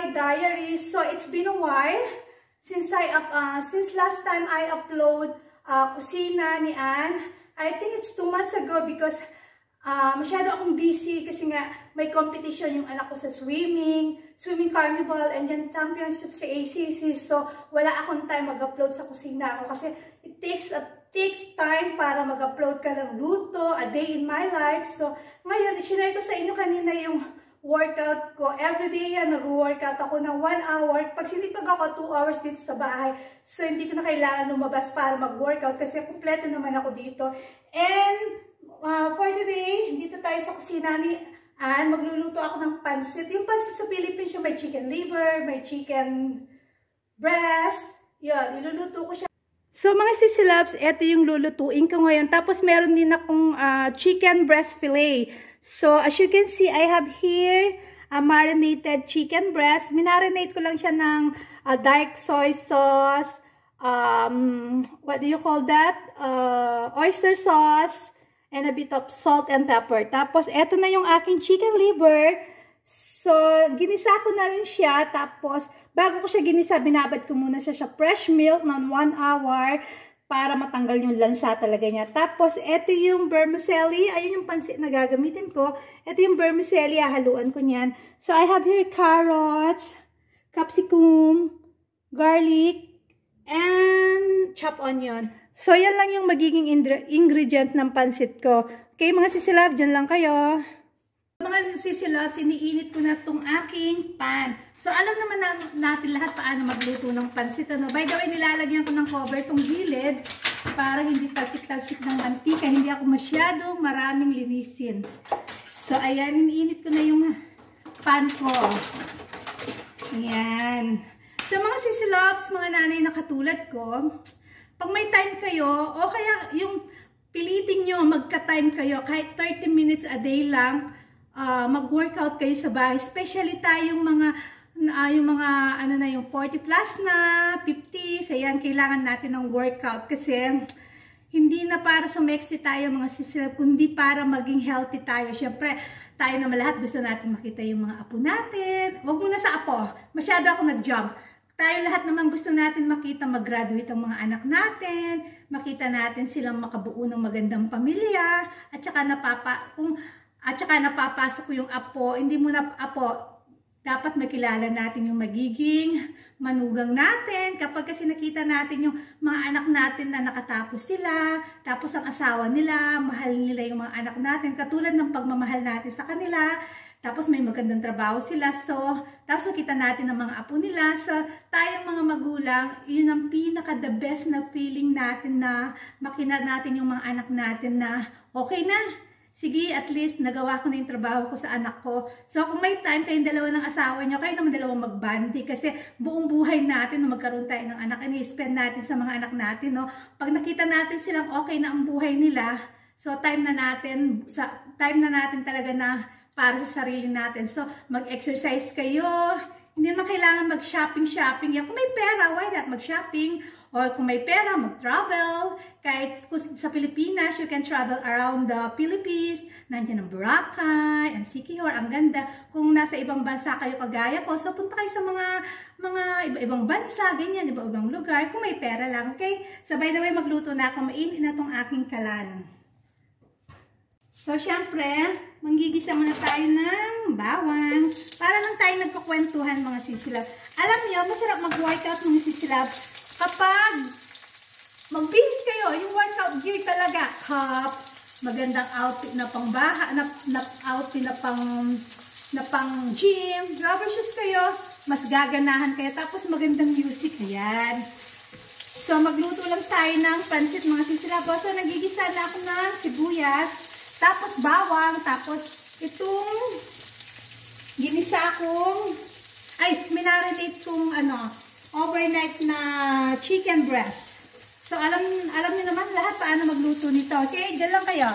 my diary. So it's been a while since last time I upload kusina ni Ann. I think it's 2 months ago because masyado akong busy kasi nga may competition yung anak ko sa swimming carnival, and then championship sa ACC. So wala akong time mag-upload sa kusina ako kasi it takes time para mag-upload ka ng luto, a day in my life. So ngayon, i-share ko sa inyo kanina yung workout ko. Everyday yan, nag-workout ako ng 1 hour. Pag sinipag ako 2 hours dito sa bahay, so hindi ko na kailangan lumabas para mag-workout kasi kumpleto naman ako dito. And for today, dito tayo sa kusina ni Ann. Magluluto ako ng pansit. Yung pansit sa Philippines, yung may chicken liver, may chicken breast. Yun, iluluto ko siya. So mga sisi loves, ito yung lulutuin ko ngayon. Tapos meron din akong chicken breast fillet. So, as you can see, I have here a marinated chicken breast. Minarinate ko lang siya ng dark soy sauce, what do you call that? Oyster sauce, and a bit of salt and pepper. Tapos, eto na yung aking chicken liver. So, ginisa ko na rin siya. Tapos, bago ko siya ginisa, binabad ko muna siya sa fresh milk ng 1 hour. Para matanggal yung lansa talaga niya. Tapos, ito yung vermicelli. Ayun yung pansit na gagamitin ko. Ito yung vermicelli. Haluan ko niyan. So, I have here carrots, capsicum, garlic, and chopped onion. So, yan lang yung magiging ingredients ng pansit ko. Okay, mga sisilab, dyan lang kayo. Mga sisilabs, iniinit ko na itong aking pan. So, alam naman natin lahat paano magluto ng pansit. Ano? By the way, nilalagyan ko ng cover itong gilid para hindi talsik-talsik ng mantika. Hindi ako masyadong maraming linisin. So, ayan, iniinit ko na yung pan ko. Ayan. So, mga sisilabs, mga nanay na katulad ko, pag may time kayo, o kaya yung pilitin nyo, magka-time kayo, kahit 30 minutes a day lang, mag-workout kayo sa bahay, especially tayong mga yung 40 plus na, 50, ayan, kailangan natin ng workout kasi hindi na para sumeksi tayo mga sisilab, kundi para maging healthy tayo. Siyempre, tayo naman lahat gusto natin makita yung mga apo natin. Huwag muna sa apo, masyado ako nag-jump. Tayo lahat naman gusto natin makita mag-graduate ang mga anak natin, makita natin silang makabuo ng magandang pamilya, at saka napapasok ko yung apo, hindi muna apo, dapat makilala natin yung magiging manugang natin. Kapag kasi nakita natin yung mga anak natin na nakatapos sila, tapos ang asawa nila, mahal nila yung mga anak natin, katulad ng pagmamahal natin sa kanila, tapos may magandang trabaho sila, so, tapos nakita natin ang mga apo nila, so, tayong mga magulang, yun ang pinaka-the best na feeling natin na makita natin yung mga anak natin na okay na. Sige, at least nagawa ko na yung trabaho ko sa anak ko. So, kung may time kayong dalawa ng asawa nyo, kayo naman dalawang magbandi kasi buong buhay natin na magkaroon tayo ng anak, ini-spend natin sa mga anak natin, no? Pag nakita natin silang okay na ang buhay nila, so time na natin talaga na para sa sarili natin. So, mag-exercise kayo. Hindi naman kailangan mag-shopping. Kung may pera, why not mag-shopping? Or kung may pera, mag-travel. Kahit sa Pilipinas, you can travel around the Philippines. Nandiyan ang Boracay, ang Siquijor, ang ganda. Kung nasa ibang bansa kayo kagaya ko, so punta kayo sa mga iba-ibang bansa, ganyan, iba-ibang lugar. Kung may pera lang, okay? So by the way, magluto na ako. Mainit na itong aking kalan. So syempre, manggigisa muna tayo ng bawang. Para lang tayo nagkukwentuhan mga sisilab. Alam niyo, masarap mag-workout mga sisilab. Kapag mag-bihis kayo, yung workout gear talaga, cup, magandang outfit na pang baha, outfit na pang gym, rubber shoes kayo, mas gaganahan kayo, tapos magandang music, ayan. So, magluto lang tayo ng pansit mga sisilab. So, nagigisa na ako ng sibuyas, tapos bawang, tapos itong ginisa akong, minarinate kong overnight na chicken breast. So, alam niyo naman lahat paano magluto nito. Okay? Diyan lang kayo.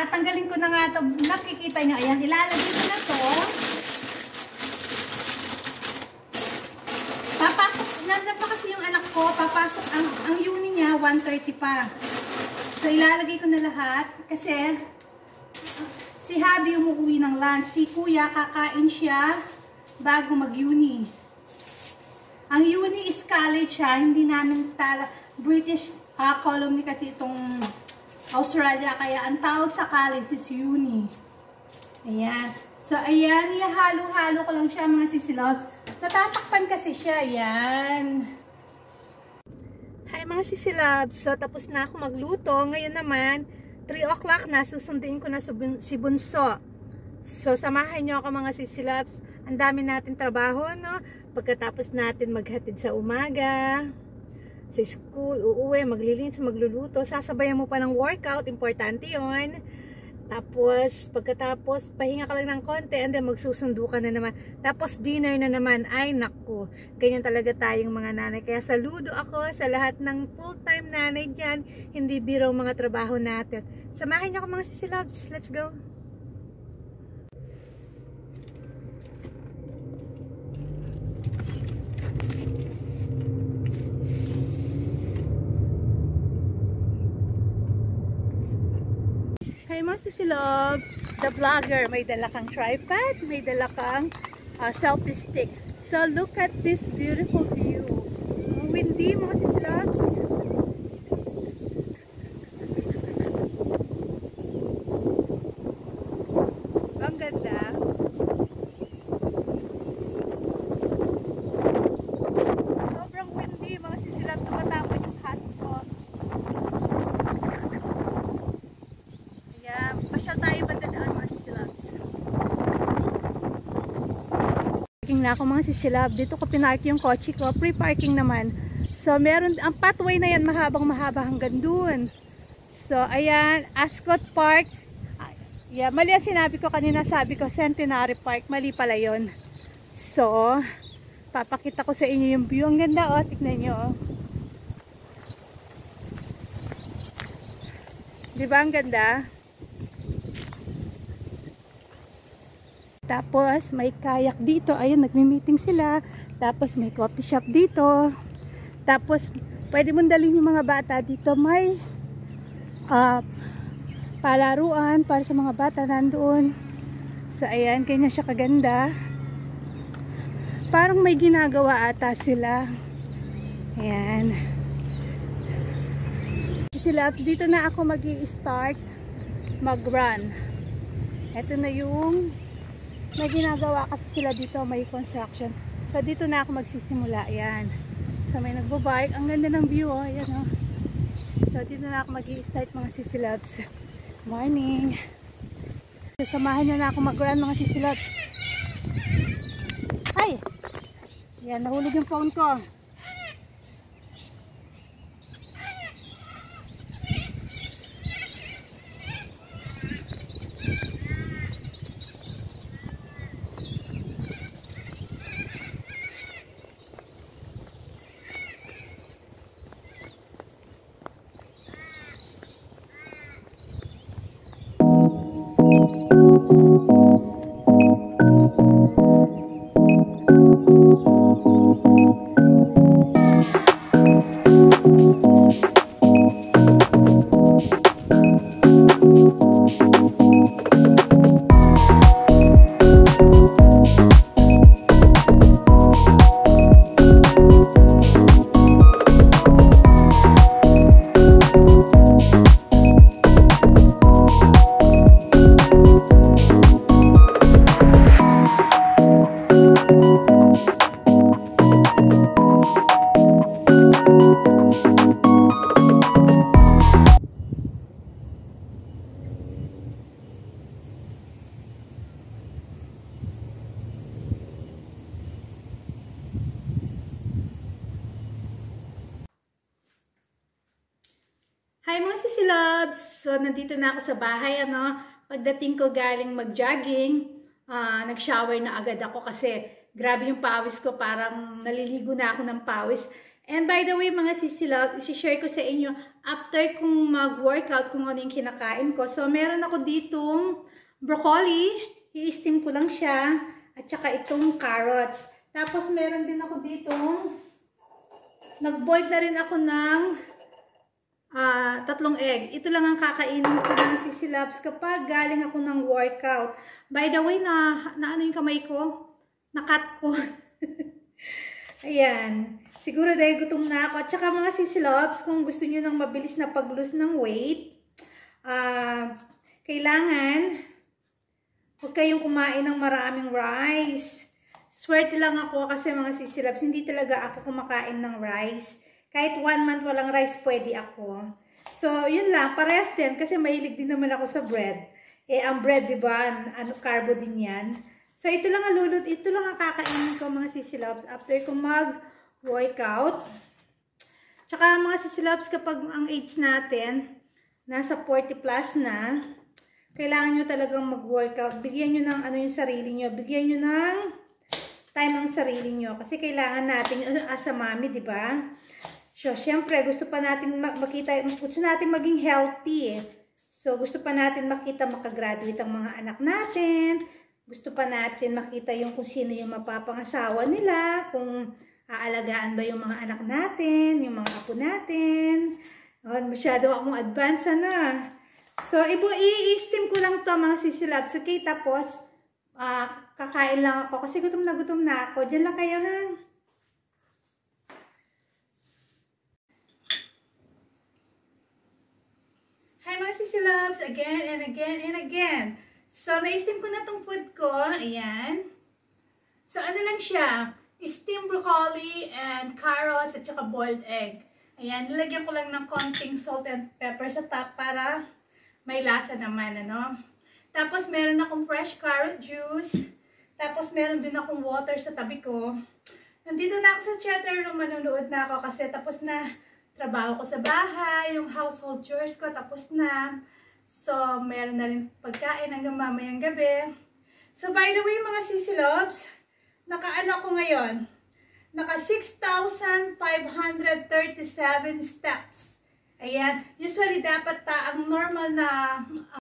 Tatanggalin ko na nga ito. Nakikita nyo. Ayan, ilalagay ko na to. Papasok, nandiyan pa kasi yung anak ko. Papasok, ang uni niya, 1:30 pa. So, ilalagay ko na lahat. Kasi, si Habi umuwi ng lunch. Si Kuya, kakain siya bago mag-uni. Ang uni is college siya. Hindi namin British colony kasi itong Australia. Kaya ang tawag sa college is uni. Ayan. So, ayan. Ihalo-halo ko lang siya mga sisilobs. Natatakpan kasi siya. Ayan. Hi mga sisilobs. So, tapos na ako magluto. Ngayon naman, 3 o'clock na. Susundin ko na si Bunso. So, samahan nyo ako mga sisilobs. Ang dami natin trabaho, no? Pagkatapos natin maghatid sa umaga, sa school, uuwi, maglilinis, magluluto. Sasabayan mo pa ng workout. Importante yon. Tapos, pagkatapos, pahinga ka lang ng konti, and then magsusundo ka na naman. Tapos, dinner na naman. Ay, naku. Ganyan talaga tayong mga nanay. Kaya saludo ako sa lahat ng full-time nanay dyan. Hindi biro mga trabaho natin. Samahin niyo ako mga sisilabs. Let's go. Hi mga sisilog, the vlogger, may dala kang tripod, may dala kang selfie stick. So look at this beautiful view. Windy mga sisilogs. Ang ganda. Sobrang windy mga sisilogs, tumatapon yung hat ko. Pasyal tayo banda daan mga sisilabs. Parking na ako mga sisilab. Dito ko pinark yung kotse ko. Free parking naman. So meron, ang pathway na yan mahabang mahaba hanggang dun. So ayan, Ascot Park. Yeah, mali ang sinabi ko kanina. Sabi ko Centenary Park. Mali pala yun. So, papakita ko sa inyo yung view. Ang ganda oh. Tignan nyo oh. Diba ang ganda? Tapos, may kayak dito. Ayun, nagmi-meeting sila. Tapos, may coffee shop dito. Tapos, pwede mong dalhin yung mga bata dito. May palaruan para sa mga bata nandoon. So, ayan, kanya siya kaganda. Parang may ginagawa ata sila. Ayan. Sila, dito na ako mag-i-start mag-run. Ito na yung may ginagawa kasi sila dito, may construction. So dito na ako magsisimula. Ayan. So may nagbo-bike. Ang ganda ng view oh. Ayan oh. So dito na ako mag-i-start mga sisilabs. Morning. Samahan nyo na ako mag-run mga sisilabs. Ay! Ayan, nahulog yung phone ko. Hi mga sisilabs! So, nandito na ako sa bahay, ano. Pagdating ko galing mag-jogging, nag-shower na agad ako kasi grabe yung pawis ko, parang naliligo na ako ng pawis. And by the way, mga sisilot, isi-share ko sa inyo after kong mag-workout kung ano yung kinakain ko. So, meron ako ditong broccoli. I-steam ko lang siya. At saka itong carrots. Tapos, meron din ako ditong nag-boil na rin ako ng 3 egg. Ito lang ang kakainin ko ng sisilabs kapag galing ako ng workout. By the way, na ano yung kamay ko? Na-cut ko. Ayan. Siguro dahil gutom na ako. At saka mga sisilabs, kung gusto nyo ng mabilis na pag-lose ng weight, kailangan huwag kayong kumain ng maraming rice. Swerte lang ako kasi mga sisilabs, hindi talaga ako kumakain ng rice. Kahit 1 month walang rice, pwede ako. So, yun lang. Parehas din kasi mahilig din naman ako sa bread. Ang bread, di ba? Carbo din yan. So, ito lang ang kakainin ko mga sisilabs after ko mag-workout. Tsaka mga sisilabs, kapag ang age natin, nasa 40 plus na, kailangan nyo talagang mag-workout. Bigyan nyo ng yung sarili nyo. Bigyan nyo ng time ang sarili nyo. Kasi kailangan natin, as a mommy, di ba? So, syempre, gusto pa natin gusto natin maging healthy. So, gusto pa natin makita makagraduate ang mga anak natin. Gusto pa natin makita kung sino yung mapapangasawa nila, kung aalagaan ba yung mga anak natin, yung mga apo natin. Masyado akong advance na. So, i-steam ko lang to mga sisilabs. Okay, tapos, kakain lang ako kasi gutom na ako. Diyan lang kayo, ha? Hi mga sisilabs! Again and again and again. So, na-steam ko na tong food ko. Ayan. So, ano lang siya? Steamed broccoli and carrots at saka boiled egg. Ayan. Nilagyan ko lang ng konting salt and pepper sa top para may lasa naman, ano? Tapos, meron akong fresh carrot juice. Tapos, meron din akong water sa tabi ko. Nandito na ako sa chatter room. Manunood na ako kasi tapos na trabaho ko sa bahay. Yung household chores ko tapos na. So, meron na rin pagkain hanggang mamayang gabi. So, by the way, mga sisilobs, naka-ano ako ngayon? Naka 6,537 steps. Ayan. Usually, dapat ang normal na